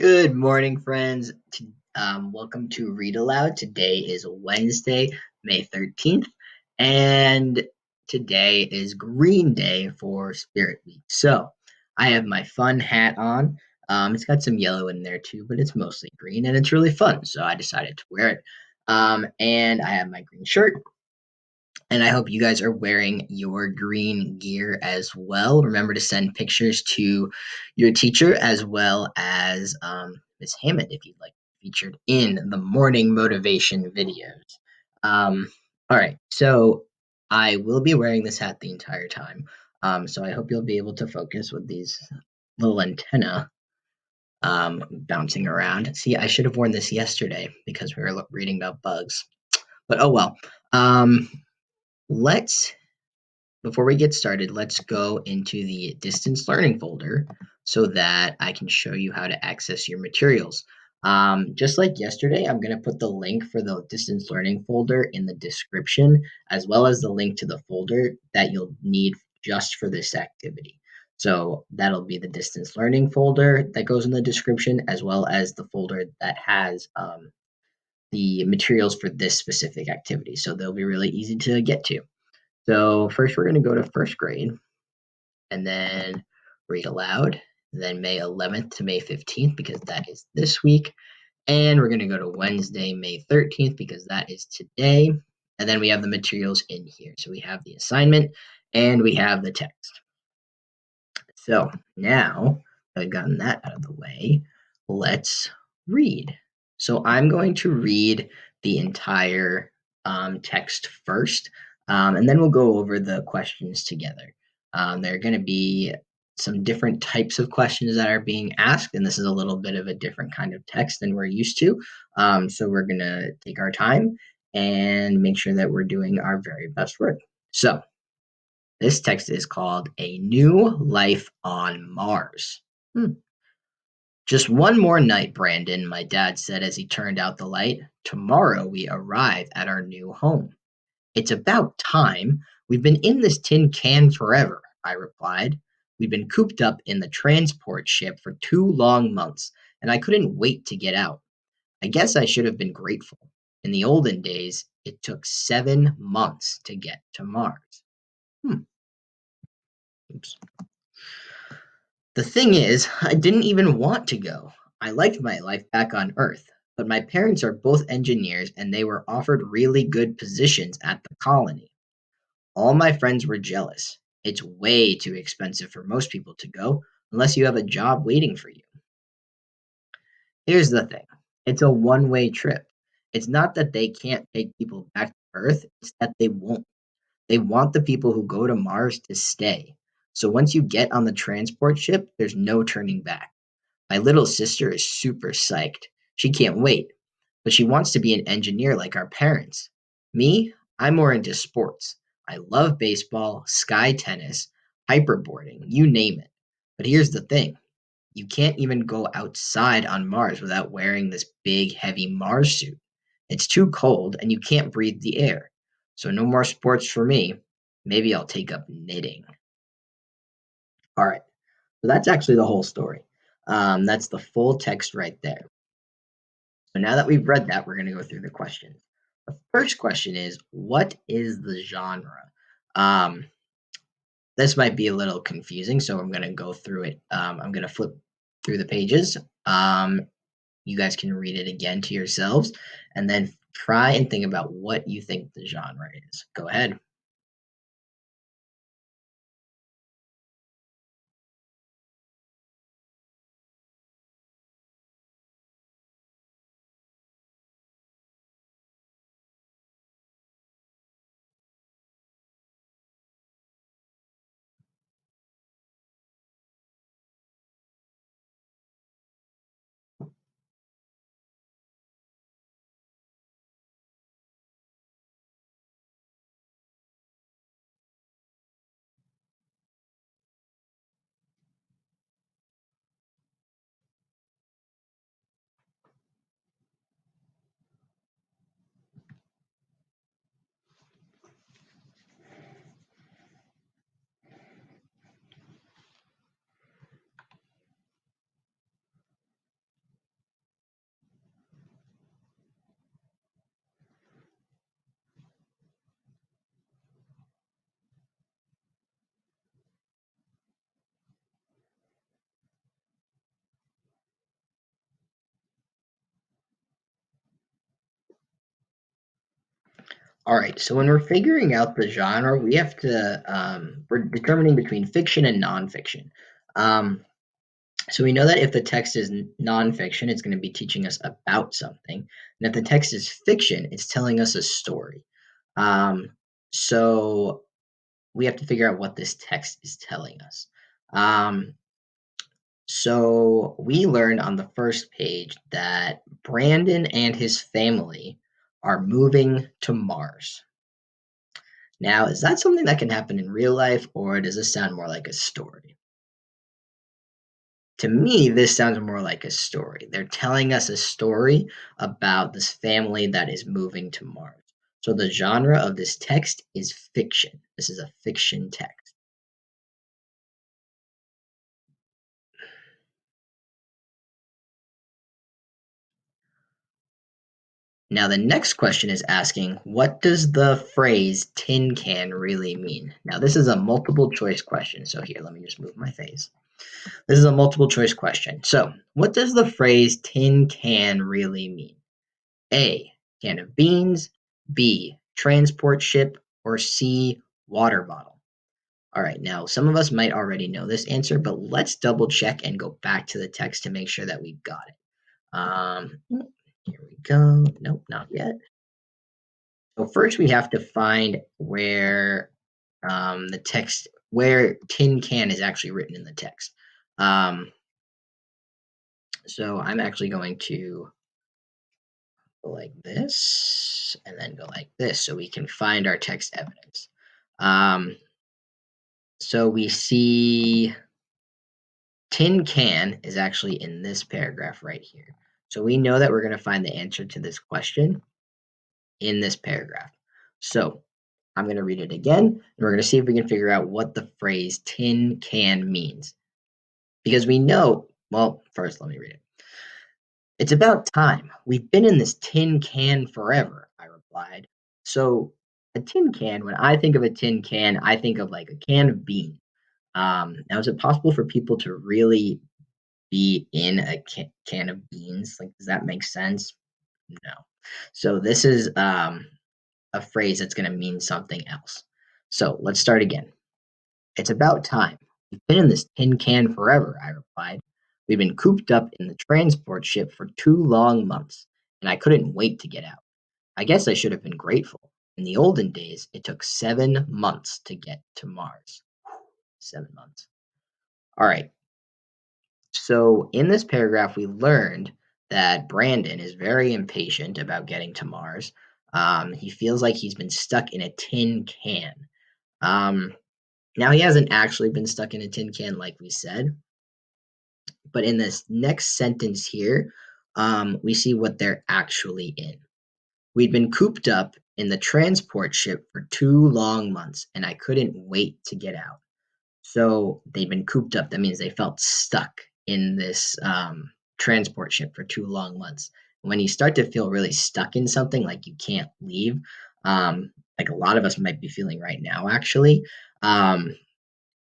Good morning, friends. Welcome to Read Aloud. Today is Wednesday, May 13th, and today is Green Day for Spirit Week. So I have my fun hat on. It's got some yellow in there too, but it's mostly green and it's really fun. So I decided to wear it. And I have my green shirt, and I hope you guys are wearing your green gear as well. Remember to send pictures to your teacher as well as Ms. Hammond if you'd like featured in the morning motivation videos. All right, so I will be wearing this hat the entire time. So I hope you'll be able to focus with these little antenna bouncing around. See, I should have worn this yesterday because we were reading about bugs. But oh well. Let's Before we get started, let's go into the distance learning folder so that I can show you how to access your materials. Just like yesterday, I'm going to put the link for the distance learning folder in the description, as well as the link to the folder that you'll need just for this activity. So that'll be the distance learning folder that goes in the description, as well as the folder that has the materials for this specific activity. So they'll be really easy to get to. So first we're going to go to first grade and then read aloud, then May 11th to May 15th because that is this week. And we're going to go to Wednesday, May 13th because that is today. And then we have the materials in here. So we have the assignment and we have the text. So now that I've gotten that out of the way, let's read. So I'm going to read the entire text first, and then we'll go over the questions together. There are going to be some different types of questions that are being asked, and this is a little bit of a different kind of text than we're used to. So we're going to take our time and make sure that we're doing our very best work. So this text is called A New Life on Mars. Hmm. Just one more night, Brandon, my dad said as he turned out the light. Tomorrow we arrive at our new home. It's about time. We've been in this tin can forever, I replied. We've been cooped up in the transport ship for 2 long months, and I couldn't wait to get out. I guess I should have been grateful. In the olden days, it took 7 months to get to Mars. Hmm. Oops. The thing is, I didn't even want to go. I liked my life back on Earth, but my parents are both engineers and they were offered really good positions at the colony. All my friends were jealous. It's way too expensive for most people to go unless you have a job waiting for you. Here's the thing, it's a one-way trip. It's not that they can't take people back to Earth, it's that they won't. They want the people who go to Mars to stay. So once you get on the transport ship, there's no turning back. My little sister is super psyched. She can't wait, but she wants to be an engineer like our parents. Me, I'm more into sports. I love baseball, sky tennis, hyperboarding, you name it. But here's the thing, you can't even go outside on Mars without wearing this big, heavy Mars suit. It's too cold and you can't breathe the air. So no more sports for me. Maybe I'll take up knitting. All right. So that's actually the whole story. That's the full text right there. So now that we've read that, we're going to go through the questions. The first question is, what is the genre? Um, this might be a little confusing, so I'm going to go through it. I'm going to flip through the pages. You guys can read it again to yourselves, and then try and think about what you think the genre is. Go ahead. All right, so when we're figuring out the genre, we're determining between fiction and nonfiction. Um, so we know that if the text is nonfiction, it's going to be teaching us about something, and if the text is fiction, it's telling us a story. Um, so we have to figure out what this text is telling us. Um, so we learned on the first page that Brandon and his family are moving to Mars. Now, is that something that can happen in real life, or does this sound more like a story? To me, this sounds more like a story. They're telling us a story about this family that is moving to Mars. So the genre of this text is fiction. This is a fiction text. Now, the next question is asking, what does the phrase tin can really mean? Now, this is a multiple choice question. So, here, let me just move my face. This is a multiple choice question. So, what does the phrase tin can really mean? A, can of beans, B, transport ship, or C, water bottle? All right, now some of us might already know this answer, but let's double check and go back to the text to make sure that we got it. Here we go. Nope, not yet. So first we have to find where where tin can is actually written in the text. Um, so I'm actually going to go like this and then go like this so we can find our text evidence. Um, so we see tin can is actually in this paragraph right here. So we know that we're going to find the answer to this question in this paragraph. So I'm going to read it again, and we're going to see if we can figure out what the phrase tin can means. Because we know, well, first let me read it. It's about time. We've been in this tin can forever, I replied. So, a tin can, when I think of a tin can, I think of like a can of beans. Now, is it possible for people to really be in a can of beans? Like, does that make sense? No. So, this is a phrase that's going to mean something else. So, let's start again. It's about time. We've been in this tin can forever, I replied. We've been cooped up in the transport ship for 2 long months, and I couldn't wait to get out. I guess I should have been grateful. In the olden days, it took 7 months to get to Mars. 7 months. All right. So, in this paragraph, we learned that Brandon is very impatient about getting to Mars. He feels like he's been stuck in a tin can. Um, Now, he hasn't actually been stuck in a tin can, like we said, but in this next sentence here, we see what they're actually in. We'd been cooped up in the transport ship for 2 long months, and I couldn't wait to get out. So they've been cooped up. That means they felt stuck in this transport ship for 2 long months. When you start to feel really stuck in something, like you can't leave, like a lot of us might be feeling right now, actually, um,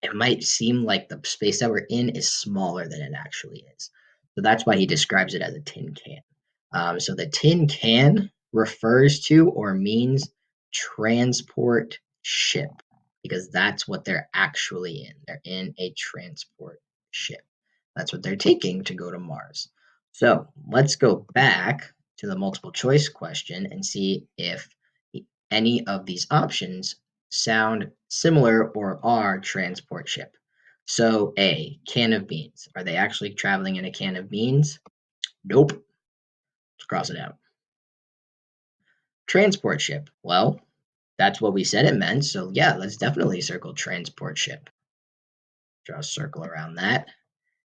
it might seem like the space that we're in is smaller than it actually is. So that's why he describes it as a tin can. So the tin can refers to or means transport ship because that's what they're actually in. They're in a transport ship. That's what they're taking to go to Mars. So let's go back to the multiple choice question and see if any of these options sound similar or are transport ship. So, A, can of beans. Are they actually traveling in a can of beans? Nope. Let's cross it out. Transport ship. Well, that's what we said it meant. So, yeah, let's definitely circle transport ship. Draw a circle around that.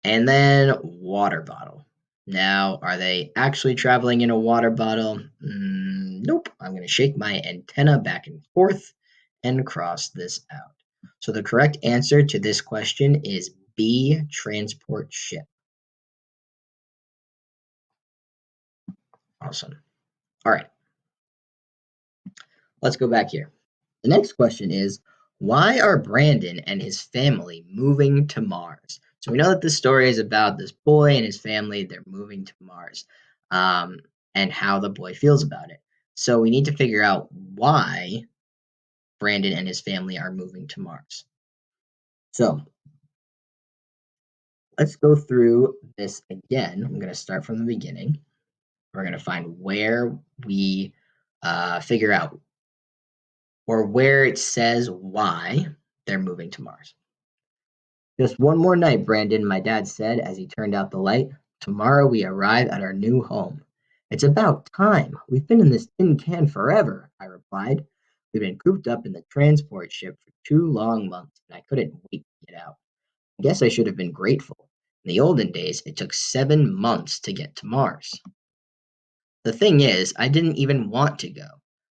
And then water bottle. Now, are they actually traveling in a water bottle? Nope. I'm going to shake my antenna back and forth and cross this out. So the correct answer to this question is B, transport ship. Awesome. All right, let's go back here. The next question is, why are Brandon and his family moving to Mars? So we know that this story is about this boy and his family. They're moving to Mars, and how the boy feels about it. So we need to figure out why Brandon and his family are moving to Mars. So let's go through this again. I'm going to start from the beginning. We're going to find where we figure out or where it says why they're moving to Mars. Just one more night, Brandon, my dad said as he turned out the light. Tomorrow we arrive at our new home. It's about time. We've been in this tin can forever, I replied. We've been cooped up in the transport ship for 2 long months, and I couldn't wait to get out. I guess I should have been grateful. In the olden days, it took 7 months to get to Mars. The thing is, I didn't even want to go.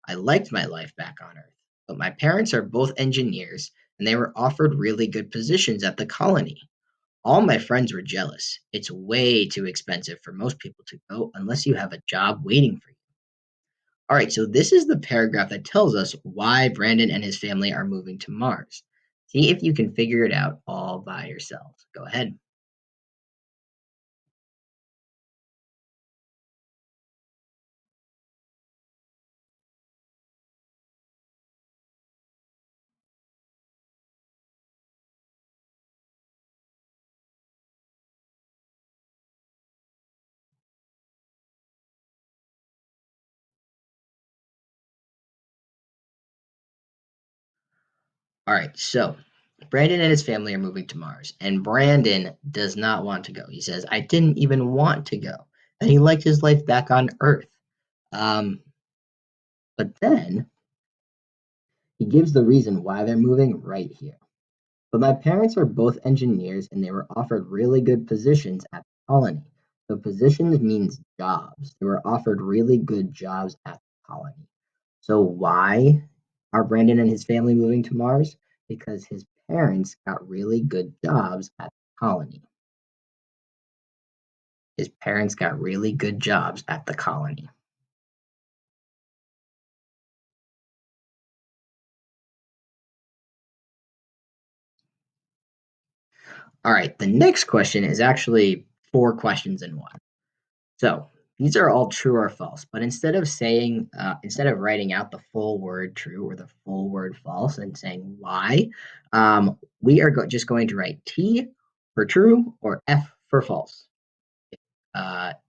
I liked my life back on Earth, but my parents are both engineers, and they were offered really good positions at the colony. All my friends were jealous. It's way too expensive for most people to go unless you have a job waiting for you. All right, so this is the paragraph that tells us why Brandon and his family are moving to Mars. See if you can figure it out all by yourself. Go ahead. All right, so Brandon and his family are moving to Mars, and Brandon does not want to go. He says, I didn't even want to go, and he liked his life back on Earth. Um, but then he gives the reason why they're moving right here. But my parents are both engineers and they were offered really good positions at the colony. So positions means jobs. They were offered really good jobs at the colony. So why are Brandon and his family moving to Mars? Because his parents got really good jobs at the colony. His parents got really good jobs at the colony. All right, the next question is actually four questions in one. So these are all true or false, but instead of writing out the full word true or the full word false and saying why, we are just going to write T for true or F for false.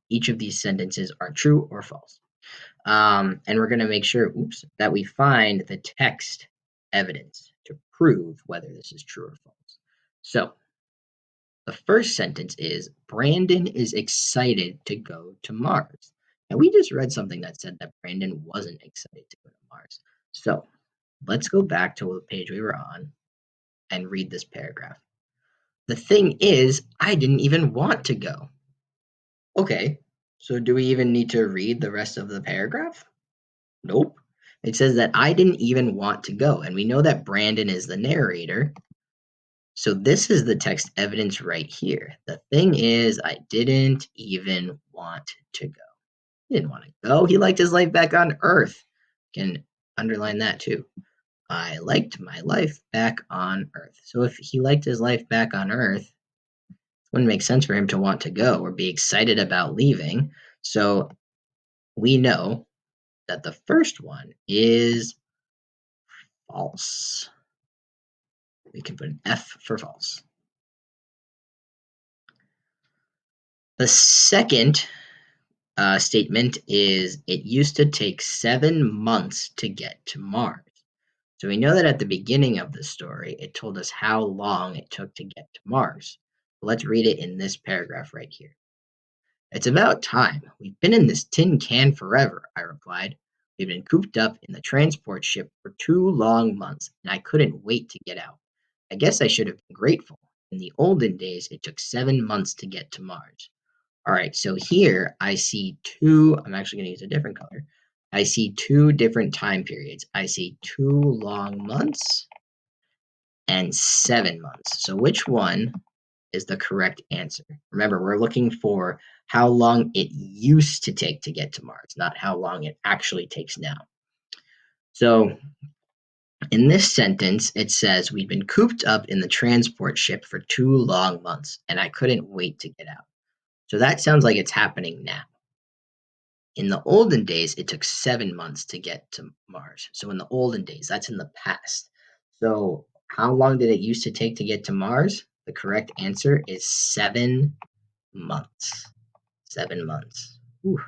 Each of these sentences are true or false. And we're going to make sure, that we find the text evidence to prove whether this is true or false. So the first sentence is Brandon is excited to go to Mars. And we just read something that said that Brandon wasn't excited to go to Mars. So let's go back to the page we were on and read this paragraph. The thing is, I didn't even want to go. Okay, so do we even need to read the rest of the paragraph? Nope. It says that I didn't even want to go. And we know that Brandon is the narrator. So this is the text evidence right here. The thing is, I didn't even want to go. He didn't want to go. He liked his life back on Earth. Can underline that too. I liked my life back on Earth. So if he liked his life back on Earth, it wouldn't make sense for him to want to go or be excited about leaving. So we know that the first one is false. We can put an F for false. The second statement is it used to take 7 months to get to Mars. So we know that at the beginning of the story, it told us how long it took to get to Mars. Let's read it in this paragraph right here. It's about time. We've been in this tin can forever, I replied. We've been cooped up in the transport ship for 2 long months, and I couldn't wait to get out. I guess I should have been grateful. In the olden days, it took 7 months to get to Mars. All right, so here I see two, I'm actually going to use a different color. I see two different time periods. I see 2 long months and 7 months. So which one is the correct answer? Remember, we're looking for how long it used to take to get to Mars, not how long it actually takes now. So in this sentence, it says, we've been cooped up in the transport ship for 2 long months, and I couldn't wait to get out. So that sounds like it's happening now. In the olden days, it took 7 months to get to Mars. So in the olden days, that's in the past. So how long did it used to take to get to Mars? The correct answer is 7 months. 7 months. Ooh,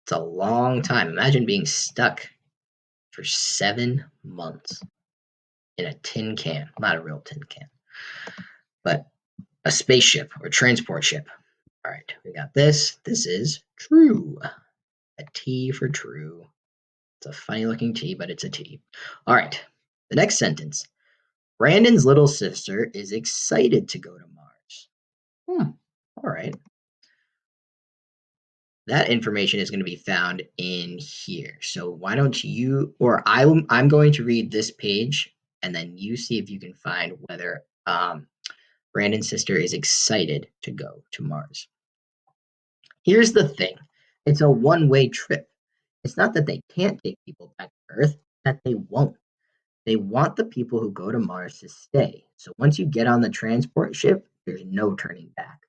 it's a long time. Imagine being stuck for 7 months in a tin can. Not a real tin can, but a spaceship or transport ship. All right, we got this. This is true. A T for true. It's a funny looking T, but it's a T. All right, the next sentence. Brandon's little sister is excited to go to Mars. All right. That information is going to be found in here. So why don't you, or I'm going to read this page, and then you see if you can find whether Brandon's sister is excited to go to Mars. Here's the thing. It's a one-way trip. It's not that they can't take people back to Earth, that they won't. They want the people who go to Mars to stay. So once you get on the transport ship, there's no turning back.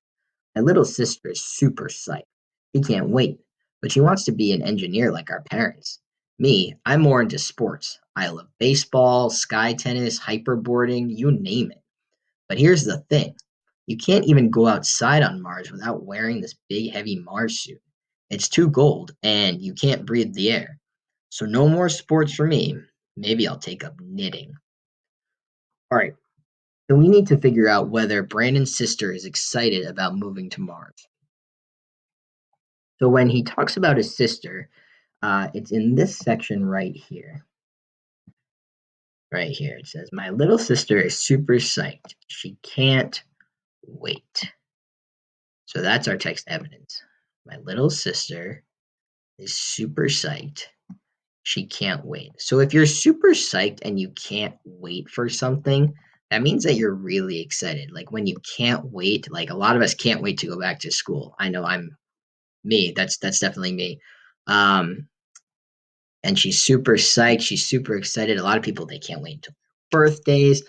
My little sister is super psyched. She can't wait, but she wants to be an engineer like our parents. Me, I'm more into sports. I love baseball, sky tennis, hyperboarding, you name it. But here's the thing. You can't even go outside on Mars without wearing this big heavy Mars suit. It's too cold and you can't breathe the air. So no more sports for me. Maybe I'll take up knitting. All right. So we need to figure out whether Brandon's sister is excited about moving to Mars. So when he talks about his sister, it's in this section right here. Right here. It says, my little sister is super psyched. She can't wait. So that's our text evidence. My little sister is super psyched. She can't wait. So if you're super psyched and you can't wait for something, that means that you're really excited. Like when you can't wait, like a lot of us can't wait to go back to school. I know I'm me. That's definitely me. Um, and she's super psyched. She's super excited. A lot of people they can't wait until birthdays.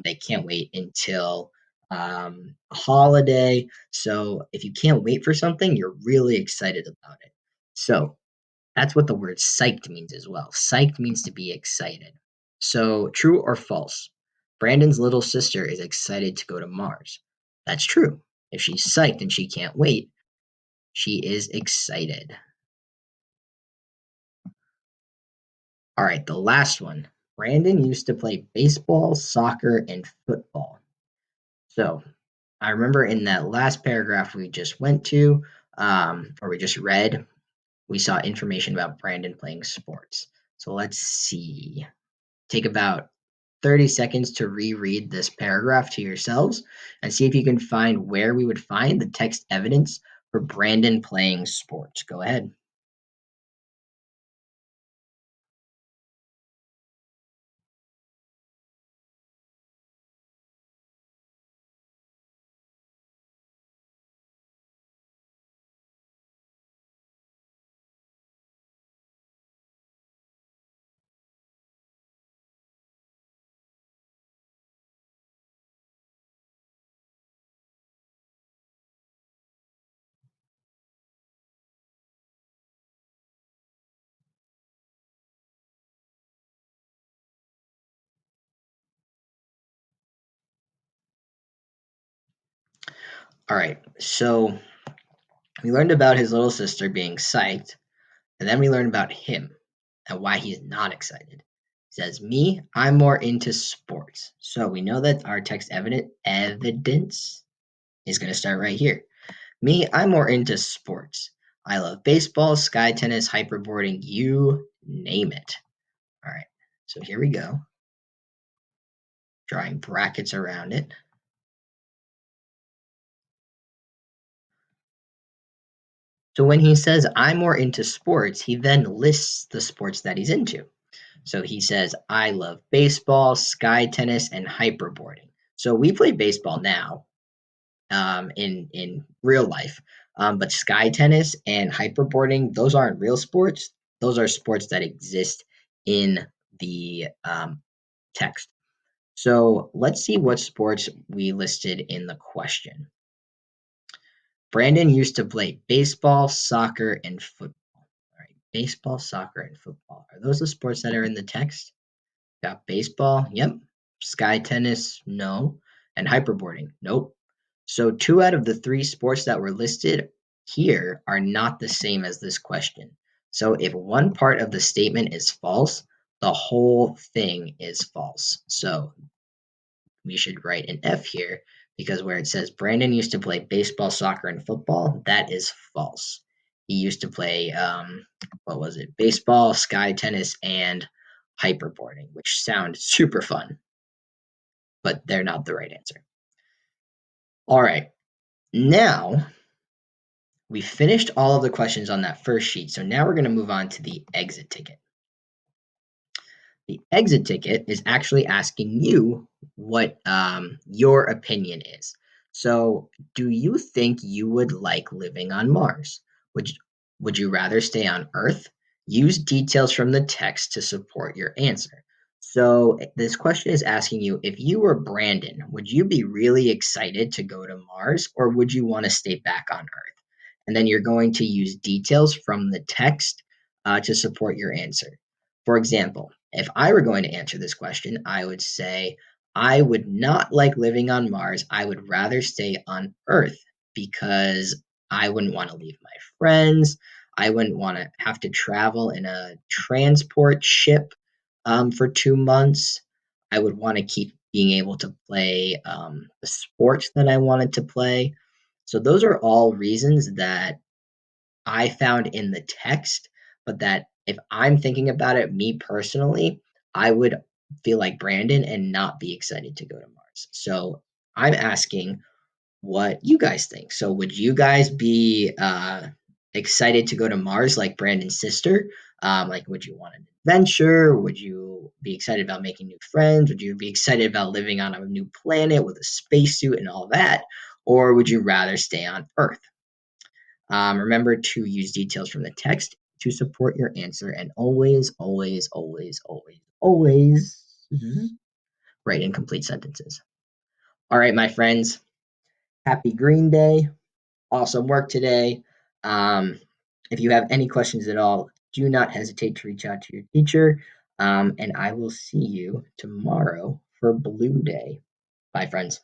They can't wait until a holiday. So if you can't wait for something, you're really excited about it. So that's what the word psyched means as well. Psyched means to be excited. So true or false? Brandon's little sister is excited to go to Mars. That's true. If she's psyched and she can't wait, she is excited. All right, the last one. Brandon used to play baseball, soccer, and football. So I remember in that last paragraph we just went to, or we just read, we saw information about Brandon playing sports. So let's see. Take about 30 seconds to reread this paragraph to yourselves and see if you can find where we would find the text evidence for Brandon playing sports. Go ahead. All right. So we learned about his little sister being psyched, and then we learned about him and why he's not excited. He says, me, I'm more into sports. So we know that our text evidence is going to start right here. Me, I'm more into sports. I love baseball, sky tennis, hyperboarding, you name it. All right, so here we go. Drawing brackets around it. So when he says, I'm more into sports, he then lists the sports that he's into. So he says, I love baseball, sky tennis, and hyperboarding. So we play baseball now in real life. But sky tennis and hyperboarding, those aren't real sports. Those are sports that exist in the text. So let's see what sports we listed in the question. Brandon used to play baseball, soccer, and football. All right, baseball, soccer, and football. Are those the sports that are in the text? Got baseball, yep. Sky tennis, no. And hyperboarding, nope. So two out of the three sports that were listed here are not the same as this question. So if one part of the statement is false, the whole thing is false. So we should write an F here because where it says Brandon used to play baseball, soccer, and football, that is false. He used to play, what was it? Baseball, sky tennis, and hyperboarding, which sound super fun, but they're not the right answer. All right. Now we finished all of the questions on that first sheet. So now we're going to move on to the exit ticket. The exit ticket is actually asking you what your opinion is. So, do you think you would like living on Mars? Would you, would you rather stay on Earth? Use details from the text to support your answer. So, this question is asking you if you were Brandon, would you be really excited to go to Mars or would you want to stay back on Earth? And then you're going to use details from the text to support your answer. For example, if I were going to answer this question, I would say I would not like living on Mars. I would rather stay on Earth because I wouldn't want to leave my friends. I wouldn't want to have to travel in a transport ship for 2 months. I would want to keep being able to play the sports that I wanted to play. So, those are all reasons that I found in the text, but that if I'm thinking about it, me personally, I would feel like Brandon and not be excited to go to Mars. So I'm asking what you guys think. So would you guys be excited to go to Mars like Brandon's sister? Like, would you want an adventure? Would you be excited about making new friends? Would you be excited about living on a new planet with a spacesuit and all that? Or would you rather stay on Earth? Remember to use details from the text to support your answer and always, always, always, always, always write in complete sentences. All right, my friends, happy Green Day. Awesome work today. Um, if you have any questions at all, do not hesitate to reach out to your teacher. And I will see you tomorrow for Blue Day. Bye, friends.